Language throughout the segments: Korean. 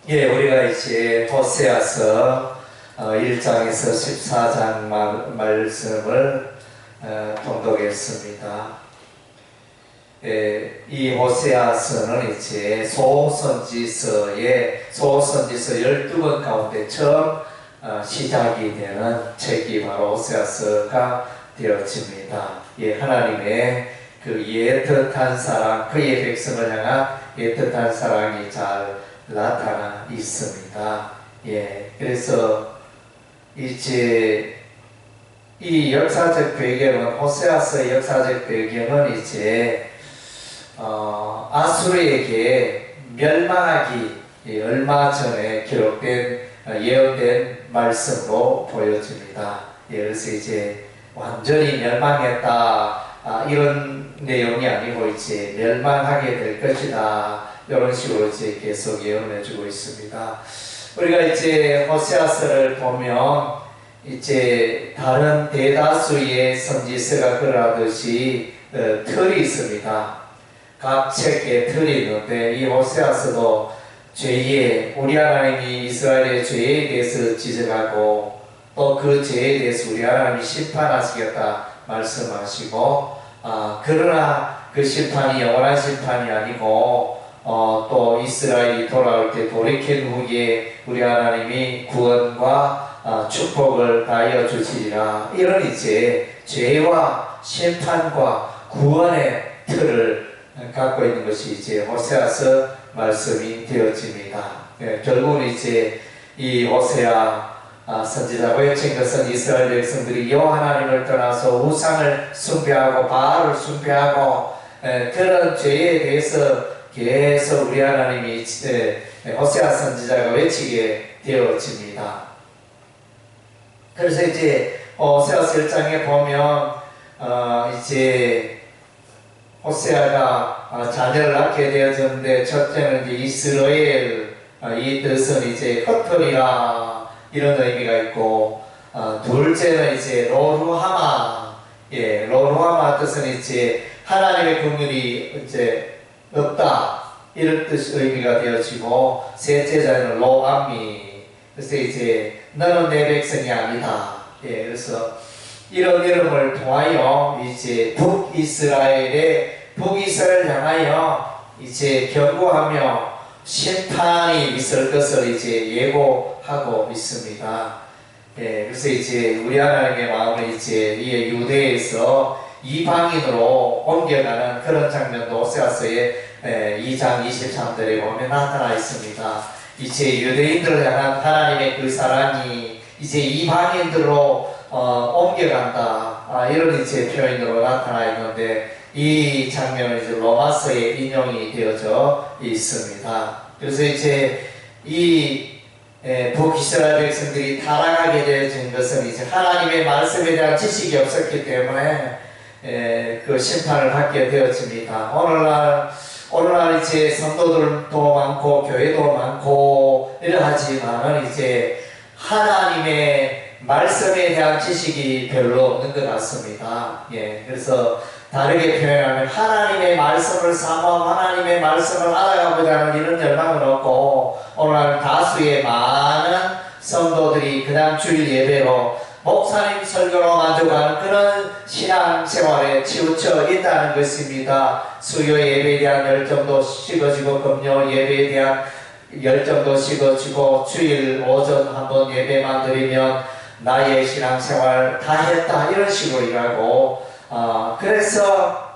예, 우리가 이제 호세아서 1장에서 14장 말씀을 통독했습니다. 예, 이 호세아서는 이제 소선지서 12권 가운데 처음 시작이 되는 책이 바로 호세아서가 되어집니다. 예, 하나님의 그 애틋한 사랑, 그의 백성을 향한 애틋한 사랑이 잘 나타나 있습니다. 예, 그래서 이제 이 역사적 배경은, 호세아서의 역사적 배경은 이제 아수르에게 멸망하기 얼마 전에 기록된 예언된 말씀으로 보여집니다. 예, 그래서 이제 완전히 멸망했다 이런 내용이 아니고 이제 멸망하게 될 것이다 이런 식으로 이제 계속 예언해 주고 있습니다. 우리가 이제 호세아서를 보면 이제 다른 대다수의 선지서가 그러하듯이 틀이 있습니다. 각 책에 틀이 있는데 이 호세아서도 죄의, 우리 하나님이 이스라엘의 죄에 대해서 지적하고 또 그 죄에 대해서 우리 하나님이 심판하시겠다 말씀하시고, 그러나 그 심판이 영원한 심판이 아니고 또 이스라엘이 돌아올 때 돌이킨 후에 우리 하나님이 구원과 축복을 다하여 주시리라, 이런 이제 죄와 심판과 구원의 틀을 갖고 있는 것이 이제 호세아서 말씀이 되어집니다. 예, 결국은 이제 이 호세아 선지자가 외친 것은 이스라엘 백성들이 여호와 하나님을 떠나서 우상을 숭배하고 바알을 숭배하고 그런 죄에 대해서 계속 우리 하나님이 호세아 선지자가 외치게 되어집니다. 그래서 이제 호세아서 1장에 보면 이제 호세아가 자녀를 낳게 되어졌는데, 첫째는 이제 이스라엘, 이 뜻은 이제 흩어리라 이런 의미가 있고, 둘째는 이제 로루하마, 예, 로루하마 뜻은 이제 하나님의 긍휼이 이제 없다 이런 뜻 의미가 되어지고, 셋째 자녀는 로암미, 그래서 이제 너는 내 백성이 아니다. 예, 그래서 이런 이름을 통하여 이제 북이스라엘을 향하여 이제 경고하며 심판이 있을 것을 이제 예고하고 있습니다. 예, 그래서 이제 우리 하나님의 마음을 이제 이 유대에서 이방인으로 옮겨가는 그런 장면도 호세아서의 2장 23절에 보면 나타나 있습니다. 이제 유대인들을 향한 하나님의 그 사랑이 이제 이방인들로 옮겨간다, 이런 이제 표현으로 나타나 있는데, 이 장면은 이제 로마서에 인용이 되어져 있습니다. 그래서 이제 이 북이스라엘 백성들이 타락하게 되어진 것은 이제 하나님의 말씀에 대한 지식이 없었기 때문에 그 심판을 받게 되어집니다. 오늘날 이제 성도들도 많고 교회도 많고 이러하지만은 이제 하나님의 말씀에 대한 지식이 별로 없는 것 같습니다. 예, 그래서 다르게 표현하면 하나님의 말씀을 사모하고 하나님의 말씀을 알아가고자 하는 이런 열망은 없고, 오늘 다수의 많은 성도들이 그냥 주일 예배로 목사님 설교로 만족하는 그런 신앙생활에 치우쳐 있다는 것입니다. 수요 예배에 대한 열정도 식어지고, 금요 예배에 대한 열정도 식어지고, 주일 오전 한번 예배만 드리면 나의 신앙생활 다 했다 이런 식으로 일하고, 그래서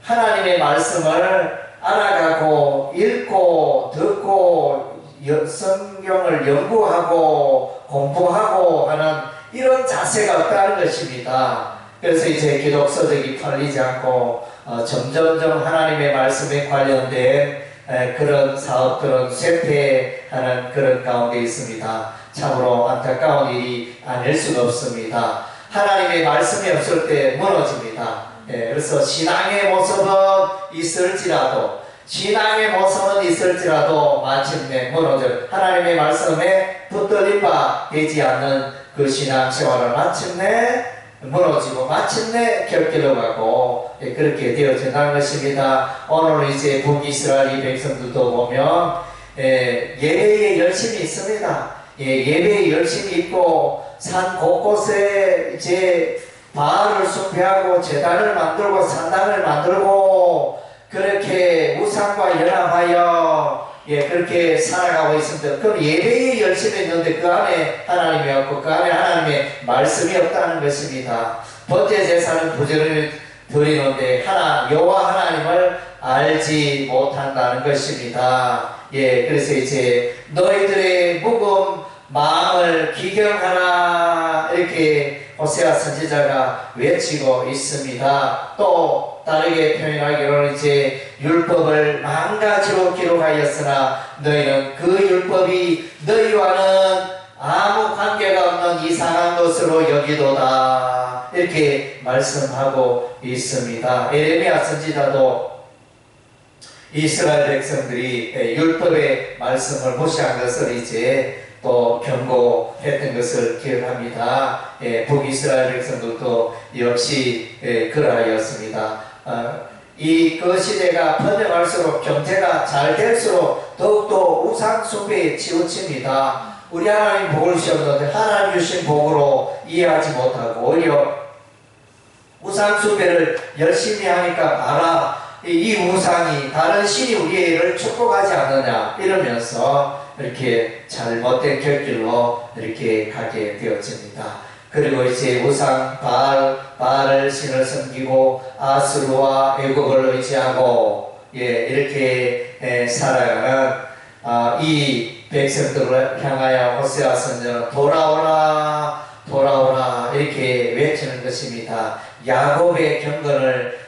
하나님의 말씀을 알아가고 읽고 듣고 성경을 연구하고 공부하고 하는 이런 자세가 없다는 것입니다. 그래서 이제 기독서적이 팔리지 않고 점점점 하나님의 말씀에 관련된 그런 사업들은 쇠퇴하는 그런 가운데 있습니다. 참으로 안타까운 일이 아닐 수가 없습니다. 하나님의 말씀이 없을 때 무너집니다. 예, 그래서 신앙의 모습은 있을지라도 마침내 무너져, 하나님의 말씀에 붙들린 바 되지 않는 그 신앙생활은 마침내 무너지고 마침내 결길로 가고, 그렇게 되어진다는 것입니다. 오늘 이제 북이스라엘 백성들도 보면 예배에 열심이 있습니다. 예배에 열심이 있고 산 곳곳에 이제 바알을 숭배하고 제단을 만들고 산당을 만들고 그렇게 우상과 연합하여 그렇게 살아가고 있습니다. 그럼 예배에 열심히 있는데 그 안에 하나님이 없고 그 안에 하나님의 말씀이 없다는 것입니다. 번제 제사는 부제를 드리는데 여호와 하나님을 알지 못한다는 것입니다. 그래서 이제 너희들의 무거운 마음을 기경하라 이렇게 호세아 선지자가 외치고 있습니다. 또 다르게 표현하기로는 이제 율법을 망가지로 기록하였으나 너희는 그 율법이 너희와는 아무 관계가 없는 이상한 것으로 여기도다 이렇게 말씀하고 있습니다. 에레미야 선지자도 이스라엘 백성들이 율법의 말씀을 무시한 것을 이제 또 경고했던 것을 기억합니다. 북이스라엘 백성들도 역시 그러하였습니다. 그 시대가 번영할수록 경제가 잘 될수록 더욱더 우상 숭배에 치우칩니다. 우리 하나님 복을 주셨는데 하나님 주신 복으로 이해하지 못하고 오히려 우상 숭배를 열심히 하니까 봐라 이 우상이 다른 신이 우리를 축복하지 않느냐 이러면서 이렇게 잘못된 결길로 이렇게 가게 되어집니다. 그리고 이제 우상 바알을 신을 섬기고 아수르와 애국을 의지하고 이렇게 살아가는 이 백성들을 향하여 호세아 선지자는 돌아오라 돌아오라 이렇게 외치는 것입니다. 야곱의 경건을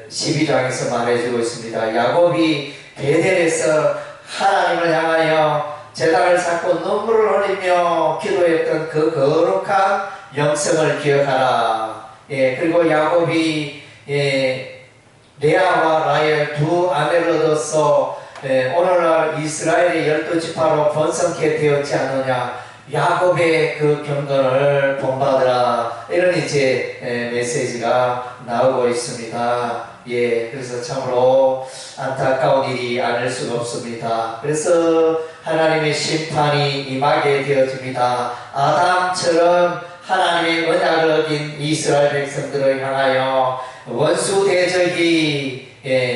12장에서 말해주고 있습니다. 야곱이 베델에서 하나님을 향하여 제단을 쌓고 눈물을 흘리며 기도했던 그 거룩한 영성을 기억하라. 그리고 야곱이 레아와 라헬 두 아내를 얻어서 오늘날 이스라엘의 12지파로 번성케 되었지 않느냐. 야곱의 그 경건을 본받으라 이런 이제 메시지가 나오고 있습니다. 그래서 참으로 안타까운 일이 아닐 수가 없습니다. 그래서 하나님의 심판이 임하게 되어집니다. 아담처럼 하나님의 언약을 어긴 이스라엘 백성들을 향하여 원수 대적이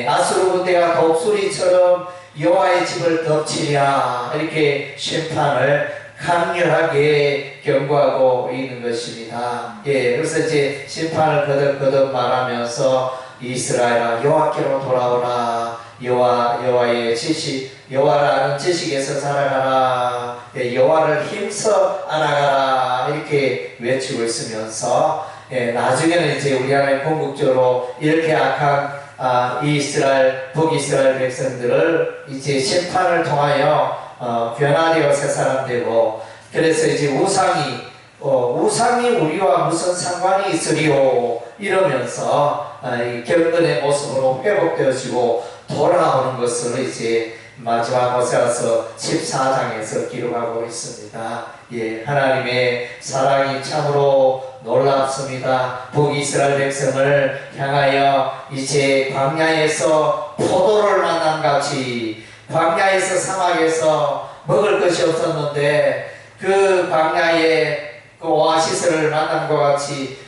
아수르 군대가 독수리처럼 여호와의 집을 덮치랴 이렇게 심판을 강렬하게 경고하고 있는 것입니다. 그래서 이제 심판을 거듭거듭 말하면서 이스라엘아 여호와께로 돌아오라. 여호와의 지식, 여호와라는 지식에서 살아가라. 여호와를 힘써 알아가라. 이렇게 외치고 있으면서 나중에는 이제 우리 하나님 궁극적으로 이렇게 악한 북이스라엘 백성들을 이제 심판을 통하여 변화되어 새 사람 되고 그래서 이제 우상이 우리와 무슨 상관이 있으리요 이러면서 경건의 모습으로 회복되어지고 돌아오는 것을 이제 마지막 호세아서 14장에서 기록하고 있습니다. 하나님의 사랑이 참으로 놀랍습니다. 북이스라엘 백성을 향하여 이제 광야에서 포도를 만난 같이 광야에서 사막에서 먹을 것이 없었는데 그 광야에 그 오아시스를 만난 것 같이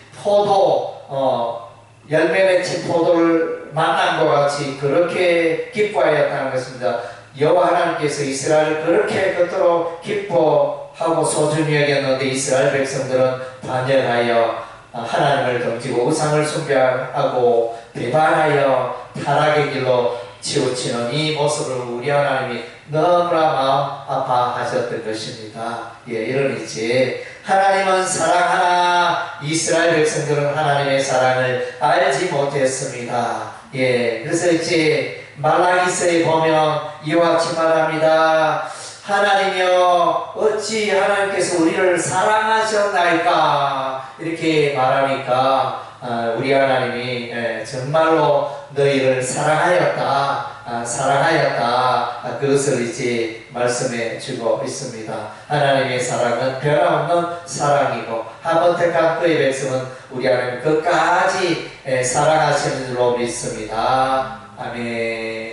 열매 맺힌 포도를 만난 것 같이 그렇게 기뻐하였다는 것입니다. 여호와 하나님께서 이스라엘을 그렇게 그토록 기뻐하고 소중히 여겼는데 이스라엘 백성들은 반역하여 하나님을 던지고 우상을 숭배하고 배반하여 타락의 길로 치우치는 이 모습을 우리 하나님이 너무나 마음 아파하셨던 것입니다. 이런 이제 하나님은 사랑하나 이스라엘 백성들은 하나님의 사랑을 알지 못했습니다. 그래서 이제 말라기서에 보면 이와 같이 말합니다. 하나님이여 어찌 하나님께서 우리를 사랑하셨나이까 이렇게 말하니까 우리 하나님이 정말로 너희를 사랑하였다 그것을 이제 말씀해 주고 있습니다. 하나님의 사랑은 변함없는 사랑이고 한번 택한 그의 백성은 우리 하나님 끝까지 사랑하시는 줄로 믿습니다. 아멘.